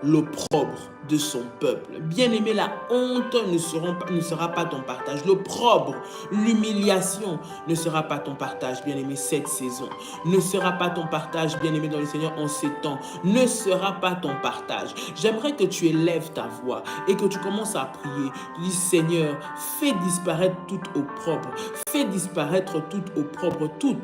S3: l'opprobre de son peuple. Bien-aimé, la honte ne sera pas ton partage. L'opprobre, l'humiliation ne sera pas ton partage, bien-aimé, cette saison. Ne sera pas ton partage, bien-aimé dans le Seigneur, en ces temps. Ne sera pas ton partage. J'aimerais que tu élèves ta voix et que tu commences à prier. Tu dis, Seigneur, fais disparaître toute opprobre. Fais disparaître toute opprobre, tout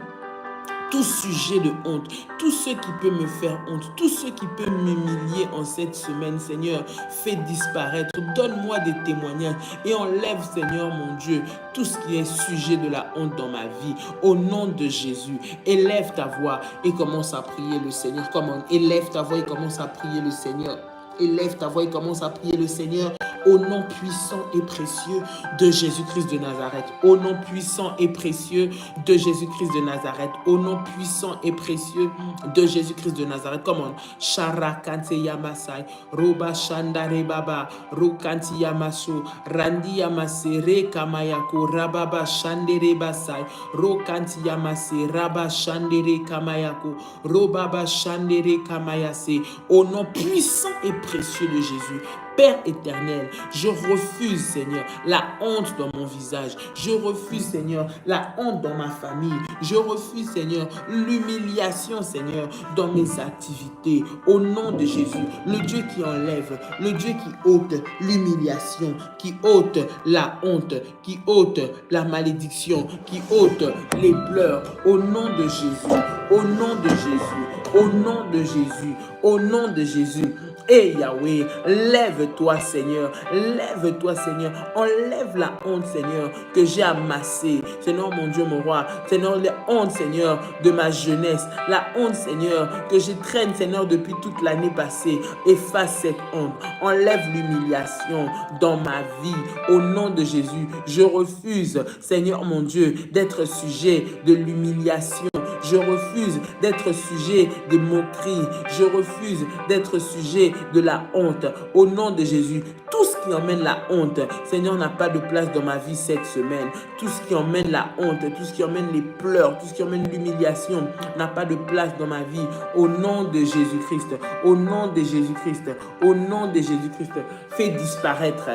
S3: sujet de honte, tout ce qui peut me faire honte, tout ce qui peut m'humilier en cette semaine, Seigneur, fais disparaître. Donne-moi des témoignages et enlève, Seigneur mon Dieu, tout ce qui est sujet de la honte dans ma vie. Au nom de Jésus, élève ta voix et commence à prier le Seigneur. Comment? Élève ta voix et commence à prier le Seigneur. Élève ta voix et commence à prier le Seigneur. Au nom puissant et précieux de Jésus-Christ de Nazareth. Au nom puissant et précieux de Jésus-Christ de Nazareth. Au nom puissant et précieux de Jésus-Christ de Nazareth. Comment? Sharakante Yamasai, Roba Shandare Baba, Rokanti Yamaso, Randi Yamase, Rekamayako, Rababa Shandere Basai, Rokanti Yamase, Rabba Shandere Kamayako, Robaba Shandere Kamayase. Au nom puissant et précieux de Jésus.
S4: Père éternel, je refuse, Seigneur, la honte dans mon visage. Je refuse, Seigneur, la honte dans ma famille. Je refuse, Seigneur, l'humiliation, Seigneur, dans mes activités. Au nom de Jésus, le Dieu qui enlève, le Dieu qui ôte l'humiliation, qui ôte la honte, qui ôte la malédiction, qui ôte les pleurs. Au nom de Jésus, au nom de Jésus, au nom de Jésus, au nom de Jésus. Et Yahweh, lève-toi, Seigneur, lève-toi, Seigneur, enlève la honte, Seigneur, que j'ai amassée, Seigneur, mon Dieu, mon roi, Seigneur, la honte, Seigneur, de ma jeunesse, la honte, Seigneur, que je traîne, Seigneur, depuis toute l'année passée. Efface cette honte, enlève l'humiliation dans ma vie, au nom de Jésus. Je refuse, Seigneur, mon Dieu, d'être sujet de l'humiliation. Je refuse d'être sujet de moquerie. Je refuse d'être sujet de la honte. Au nom de Jésus, tout ce qui emmène la honte, Seigneur, n'a pas de place dans ma vie cette semaine. Tout ce qui emmène la honte, tout ce qui emmène les pleurs, tout ce qui emmène l'humiliation, n'a pas de place dans ma vie. Au nom de Jésus-Christ, au nom de Jésus-Christ, au nom de Jésus-Christ, fais disparaître,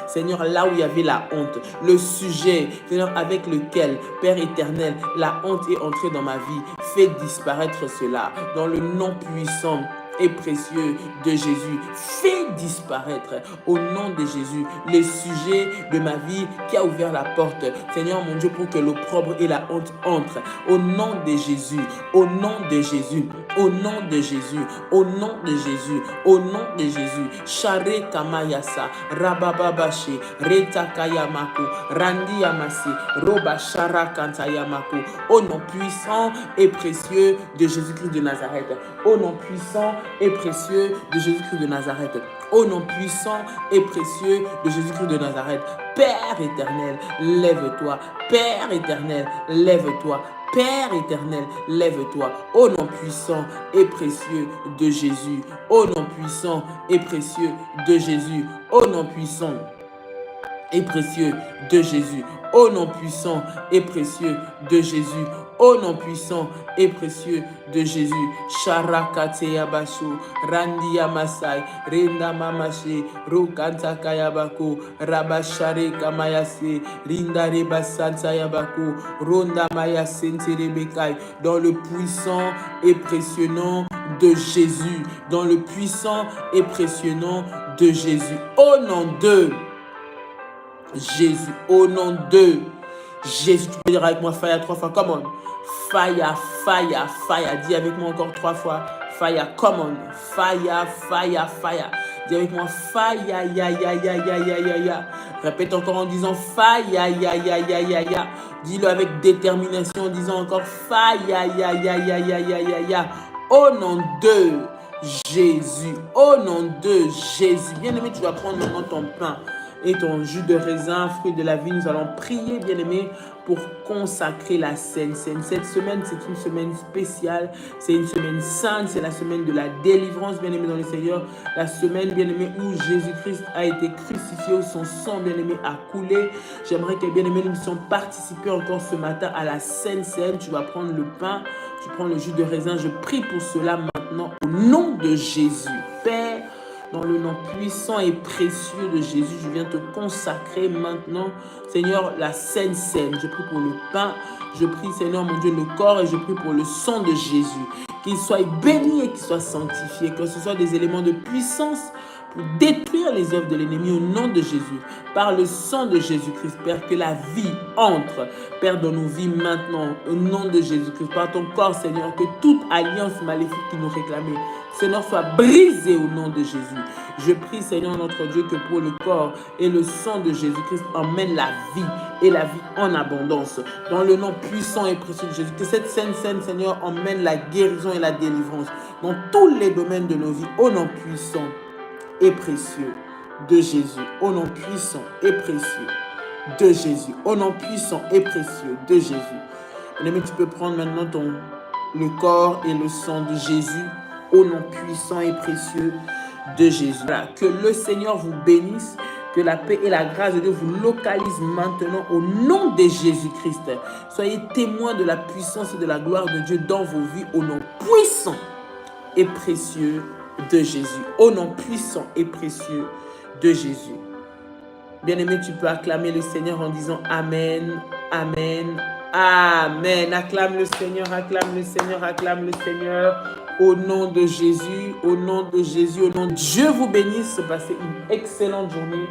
S4: Seigneur, là où il y avait la honte, le sujet, Seigneur, avec lequel, Père éternel, la honte est entrée dans ma vie, fais disparaître cela dans le nom puissant et précieux de Jésus. Fais disparaître au nom de Jésus les sujets de ma vie qui a ouvert la porte, Seigneur mon Dieu, pour que l'opprobre et la honte entrent. Au nom de Jésus, au nom de Jésus, au nom de Jésus, au nom de Jésus, au nom de Jésus. Share kamayasa, rabababashi, retakayamako, randi yamasi, roba shara kantayamako. Au nom puissant et précieux de Jésus-Christ de Nazareth. Au nom puissant et précieux de Jésus-Christ de Nazareth. Au nom puissant et précieux de Jésus-Christ de Nazareth. Père éternel, lève-toi. Père éternel, lève-toi. Père éternel, lève-toi. Au nom puissant et précieux de Jésus. Au nom puissant et précieux de Jésus. Au nom puissant et précieux de Jésus. Au nom puissant et précieux de Jésus. Au nom puissant et précieux de Jésus. Sharakate Yabashu, Randi Yamasai, Renda Mamashi, Rokanta Kayabako, Rabashare Kamayase, Rinda Reba Santa Yabako, Ronda Maya Sente Rebekai, dans le puissant et précieux nom de Jésus. Dans le puissant et précieux nom de Jésus. Au nom de Jésus, au nom de Jésus. Tu peux dire avec moi fire 3 fois, come on. Fire, fire, fire. Dis avec moi encore 3 fois. Fire, come on. Fire, fire, fire. Dis avec moi fire, ya, ya, ya, ya, ya, ya, ya. Répète encore en disant fire, ya, ya, ya, ya, ya. Dis-le avec détermination en disant encore fire, ya, ya, ya, ya, ya, ya, ya. Au nom de Jésus, au nom de Jésus. Bien-aimé, tu vas prendre maintenant ton pain et ton jus de raisin, fruit de la vie. Nous allons prier, bien-aimé, pour consacrer la Sainte Seine. Cette semaine, c'est une semaine spéciale, c'est une semaine sainte, c'est la semaine de la délivrance, bien-aimé dans le Seigneur. La semaine, bien-aimé, où Jésus-Christ a été crucifié, où son sang, bien-aimé, a coulé. J'aimerais que, bien-aimé, nous puissions participer encore ce matin à la Sainte Seine. Tu vas prendre le pain, tu prends le jus de raisin. Je prie pour cela maintenant au nom de Jésus. Père, dans le nom puissant et précieux de Jésus, je viens te consacrer maintenant, Seigneur, la Sainte Seine. Je prie pour le pain, je prie, Seigneur, mon Dieu, le corps, et je prie pour le sang de Jésus. Qu'il soit béni et qu'il soit sanctifié, que ce soit des éléments de puissance pour détruire les œuvres de l'ennemi au nom de Jésus. Par le sang de Jésus-Christ, Père, que la vie entre, Père, dans nos vies maintenant, au nom de Jésus-Christ. Par ton corps, Seigneur, que toute alliance maléfique qui nous réclamait, Seigneur, soit brisée au nom de Jésus. Je prie, Seigneur, notre Dieu, que pour le corps et le sang de Jésus-Christ emmène la vie et la vie en abondance. Dans le nom puissant et précieux de Jésus, que cette Sainte Seine, Seigneur, emmène la guérison et la délivrance dans tous les domaines de nos vies, au nom puissant et précieux de Jésus. Au nom puissant et précieux de Jésus. Au nom puissant et précieux de Jésus. Bien-aimé, tu peux prendre maintenant le corps et le sang de Jésus. Au nom puissant et précieux de Jésus. Voilà. Que le Seigneur vous bénisse, que la paix et la grâce de Dieu vous localisent maintenant au nom de Jésus-Christ. Soyez témoins de la puissance et de la gloire de Dieu dans vos vies au nom puissant et précieux de Jésus. Au nom puissant et précieux de Jésus. Bien-aimé, tu peux acclamer le Seigneur en disant Amen, Amen, Amen. Acclame le Seigneur, acclame le Seigneur, acclame le Seigneur. Au nom de Jésus, au nom de Jésus, au nom de Dieu vous bénisse. Passez une excellente journée,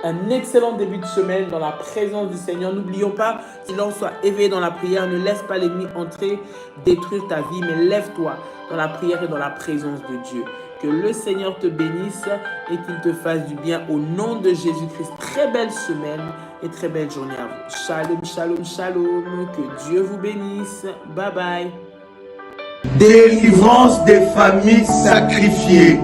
S4: un excellent début de semaine dans la présence du Seigneur. N'oublions pas, si l'on soit éveillé dans la prière, ne laisse pas l'ennemi entrer, détruire ta vie, mais lève-toi dans la prière et dans la présence de Dieu. Que le Seigneur te bénisse et qu'il te fasse du bien au nom de Jésus-Christ. Très belle semaine et très belle journée à vous. Shalom, shalom, shalom. Que Dieu vous bénisse. Bye bye.
S1: Délivrance des familles sacrifiées.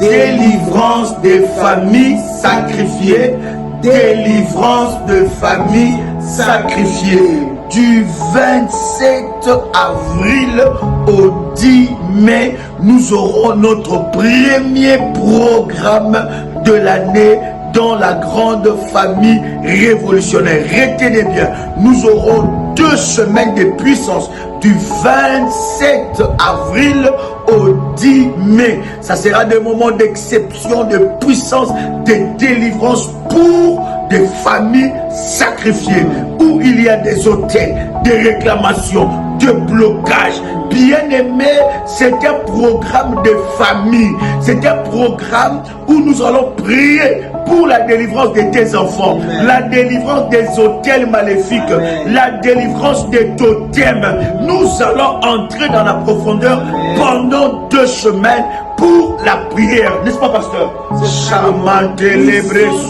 S1: Délivrance des familles sacrifiées. Délivrance de familles sacrifiées. Du 27 avril au 10 mai, nous aurons notre premier programme de l'année dans la grande famille révolutionnaire. Retenez bien, nous aurons 2 semaines de puissance du 27 avril au 10 mai. Ça sera des moments d'exception, de puissance, de délivrance pour des familles sacrifiées, où il y a des autels, des réclamations, de blocages. Bien aimé, c'est un programme de famille. C'est un programme où nous allons prier pour la délivrance de tes enfants, Amen. La délivrance des autels maléfiques, Amen. La délivrance des totems. Nous allons entrer dans la profondeur, Amen. Pendant 2 semaines pour la prière, n'est-ce pas, pasteur?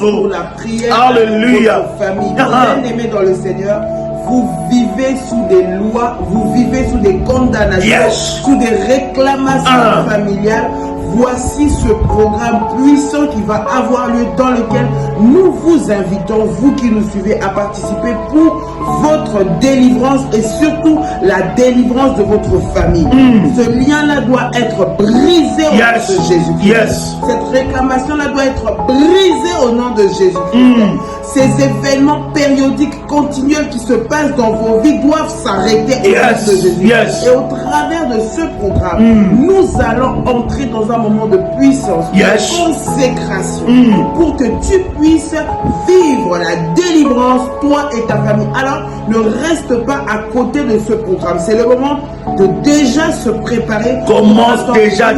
S2: Pour la prière.
S1: Alléluia.
S2: Famille, bien-aimés dans le Seigneur, vous vivez sous des lois, vous vivez sous des condamnations,
S1: yes.
S2: Sous des réclamations familiales. Voici ce programme puissant qui va avoir lieu, dans lequel nous vous invitons, vous qui nous suivez, à participer pour votre délivrance et surtout la délivrance de votre famille. Ce lien-là doit être brisé au nom de Jésus-Christ.
S1: Yes.
S2: Cette réclamation-là doit être brisée au nom de Jésus-Christ. Ces événements périodiques continuels qui se passent dans vos vies doivent s'arrêter au nom de Jésus-Christ. Et au travers de ce programme, nous allons entrer dans un moment de puissance, de consécration, pour que tu puisses vivre la délivrance, toi et ta famille. Alors, ne reste pas à côté de ce programme. C'est le moment de déjà se préparer.
S1: Commence déjà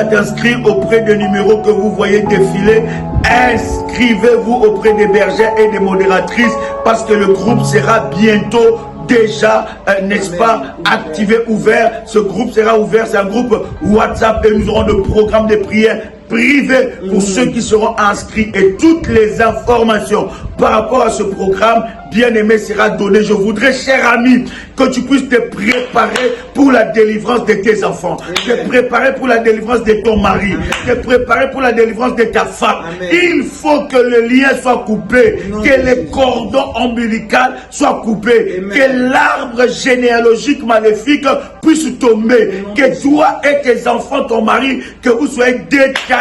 S1: d'inscrire auprès des numéros que vous voyez défiler. Inscrivez-vous auprès des bergères et des modératrices, parce que le groupe sera bientôt déjà, n'est-ce pas, activé, ouvert. Ce groupe sera ouvert, c'est un groupe WhatsApp et nous aurons le programme de prière privé pour ceux qui seront inscrits, et toutes les informations par rapport à ce programme, bien aimé, sera donné. Je voudrais, cher ami, que tu puisses te préparer pour la délivrance de tes enfants, te préparer pour la délivrance de ton mari, te préparer pour la délivrance de ta femme. Il faut que le lien soit coupé, que les cordons ombilicaux soient coupés, que l'arbre généalogique maléfique puisse tomber, que toi et tes enfants, ton mari, que vous soyez détachés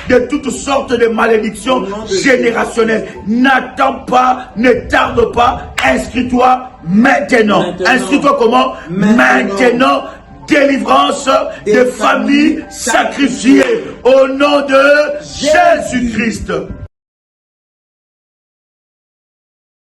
S1: de toutes sortes de malédictions générationnelles. N'attends pas, ne tarde pas, inscris-toi maintenant. Inscris-toi comment? Maintenant. Délivrance des familles sacrifiées au nom de Jésus-Christ.